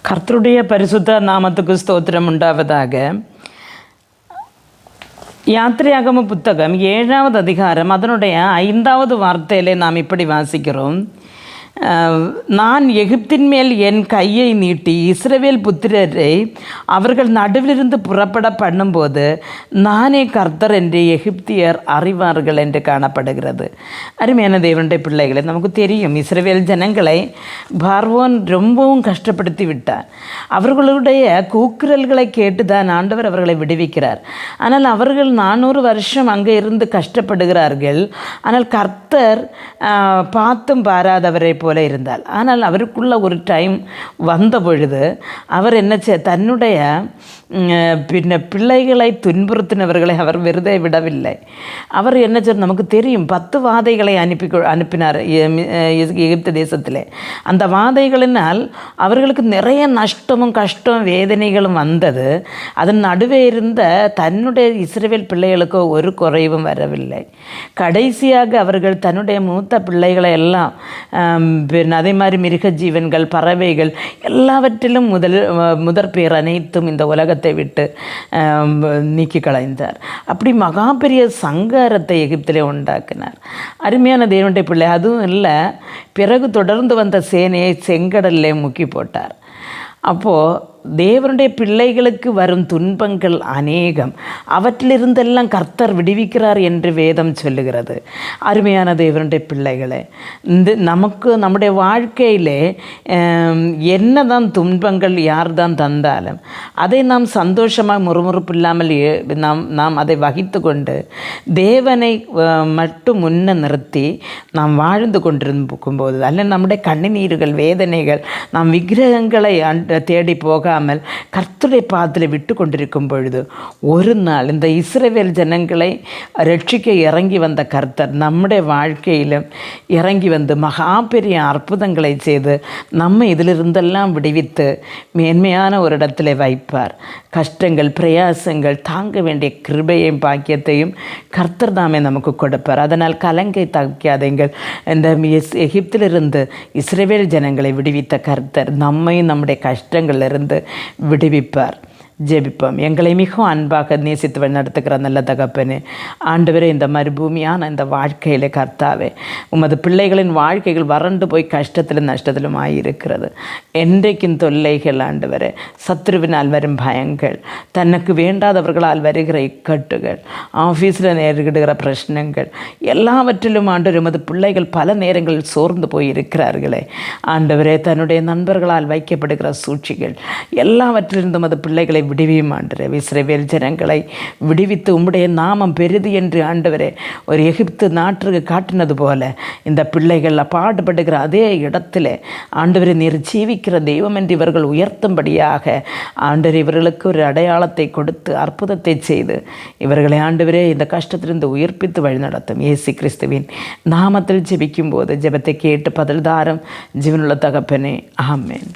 கர்த்தருடைய பரிசுத்த நாமத்துக்கு ஸ்தோத்திரம் உண்டாவதாக. யாத்திரையாகம புத்தகம் 7வது அதிகாரம் அதனுடைய 5வது வார்த்தையிலே நாம் இப்படி வாசிக்கிறோம். நான் எகிப்தின் மேல் என் கையை நீட்டி இஸ்ரவேல் புத்திரரை அவர்கள் நடுவிலிருந்து புறப்பட பண்ணும்போது நானே கர்த்தர் என்று எகிப்தியர் அறிவார்கள் என்று காணப்படுகிறது. அருமையான தேவனுடைய பிள்ளைகளை, நமக்கு தெரியும் இஸ்ரவேல் ஜனங்களை பார்வோன் ரொம்பவும் கஷ்டப்படுத்தி விட்டார். அவர்களுடைய கூக்குரல்களை கேட்டுதான் ஆண்டவர் அவர்களை விடுவிக்கிறார். ஆனால் அவர்கள் 400 வருஷம் அங்கே இருந்து கஷ்டப்படுகிறார்கள். ஆனால் கர்த்தர் பார்த்தும் பாராதவரை போல இருந்தால். ஆனால் அவருக்குள்ள ஒரு டைம் வந்த பொழுது அவர் என்ன தன்னுடைய பிள்ளைகளை துன்புறுத்தினவர்களை அவர் வெறுதை விடவில்லை. அவர் என்ன நமக்கு தெரியும் 10 வாதைகளை அனுப்பினார் எகிப்து தேசத்திலே. அந்த வாதைகளினால் அவர்களுக்கு நிறைய நஷ்டமும் கஷ்டம் வேதனைகளும் வந்தது. அதன் நடுவே இருந்த தன்னுடைய இஸ்ரவேல் பிள்ளைகளுக்கு ஒரு குறைவும் வரவில்லை. கடைசியாக அவர்கள் தன்னுடைய மூத்த பிள்ளைகளை எல்லாம் அதே மாதிரி மிருக ஜீவன்கள் பறவைகள் எல்லாவற்றிலும் முதற் பேர் அனைத்தும் இந்த உலகத்தை விட்டு நீக்கி களைந்தார். அப்படி மகா பெரிய சங்காரத்தை எகிப்திலே உண்டாக்கினார். அருமையான தேவனுடைய பிள்ளை, அதுவும் இல்லை, பிறகு தொடர்ந்து வந்த சேனையை செங்கடல்லே முக்கி போட்டார். அப்போது தேவனுடைய பிள்ளைகளுக்கு வரும் துன்பங்கள் அநேகம், அவற்றிலிருந்தெல்லாம் கர்த்தர் விடுவிக்கிறார் என்று வேதம் சொல்லுகிறது. அருமையான தேவனுடைய பிள்ளைகளே, நமக்கு நம்முடைய வாழ்க்கையிலே என்ன தான் துன்பங்கள் யார் தான் தந்தாலும் அதை நாம் சந்தோஷமாக முறுமுறுப்பு இல்லாமல் நாம் அதை வகித்து கொண்டு தேவனை மட்டும் முன்ன நிறுத்தி நாம் வாழ்ந்து கொண்டிருக்கும்போது, அல்ல நம்முடைய கண்ணீர்கள் வேதனைகள் நாம் விக்கிரகங்களை தேடி போக கர்த்தருடைய பாதத்தில் விட்டு கொண்டிருக்கும் பொழுது ஒரு நாள் இந்த இஸ்ரவேல் ஜனங்களை ரட்சிக்க இறங்கி வந்த கர்த்தர் நம்முடைய வாழ்க்கையிலும் இறங்கி வந்து மகா பெரிய அற்புதங்களை செய்து நம்ம இதிலிருந்தெல்லாம் விடுவித்து மேன்மையான ஒரு இடத்துல வைப்பார். கஷ்டங்கள் பிரயாசங்கள் தாங்க வேண்டிய கிருபையையும் பாக்கியத்தையும் கர்த்தர் தாமே நமக்கு கொடுப்பார். அதனால் கலங்கை தாக்காதீங்கள். இந்த எகிப்திலிருந்து இஸ்ரவேல் ஜனங்களை விடுவித்த கர்த்தர் நம்மையும் நம்முடைய கஷ்டங்களிலிருந்து விடுவிப்பார். ஜெபிப்போம். எங்களை மிகவும் அன்பாக நேசித்து வழிநடத்துகிற நல்ல தகப்பனே, ஆண்டவரே, இந்த மறுபூமியான இந்த வாழ்க்கையில் கர்த்தாவே, உமது பிள்ளைகளின் வாழ்க்கைகள் வறண்டு போய் கஷ்டத்திலும் நஷ்டத்திலும் ஆகியிருக்கிறது. என்றைக்கும் தொல்லைகள் ஆண்டவரே, சத்ருவினால் வரும் பயங்கள், தனக்கு வேண்டாதவர்களால் வருகிற இக்கட்டுகள், ஆஃபீஸில் நேரிடுகிற பிரச்சனைகள் எல்லாவற்றிலும் ஆண்டவர் உமது பிள்ளைகள் பல நேரங்களில் சோர்ந்து போய் இருக்கிறார்களே ஆண்டவரே, தன்னுடைய நண்பர்களால் வைக்கப்படுகிற சூழ்ச்சிகள் எல்லாவற்றிலிருந்து உமது பிள்ளைகளை விடுவியும் ஆண்டவரே. இஸ்ரவேல் ஜனங்களை விடுவித்து உம்முடைய நாமம் பெரிது என்று ஆண்டவரே ஒரு எகிப்து நாட்டுக்கு காட்டினது போல இந்த பிள்ளைகள் பாடுபடுகிற அதே இடத்துல ஆண்டவரே நீர் ஜீவிக்கிற தெய்வம் என்று இவர்கள் உயர்த்தும்படியாக ஆண்டவர் இவர்களுக்கு ஒரு அடையாளத்தை கொடுத்து அற்புதத்தை செய்து இவர்களை ஆண்டவரே இந்த கஷ்டத்திலிருந்து உயிர்ப்பித்து வழிநடத்தும். இயேசு கிறிஸ்துவின் நாமத்தில் ஜெபிக்கும் போது ஜெபத்தை கேட்டு பதில் தாரும் ஜீவனுள்ள தகப்பனே, ஆமென்.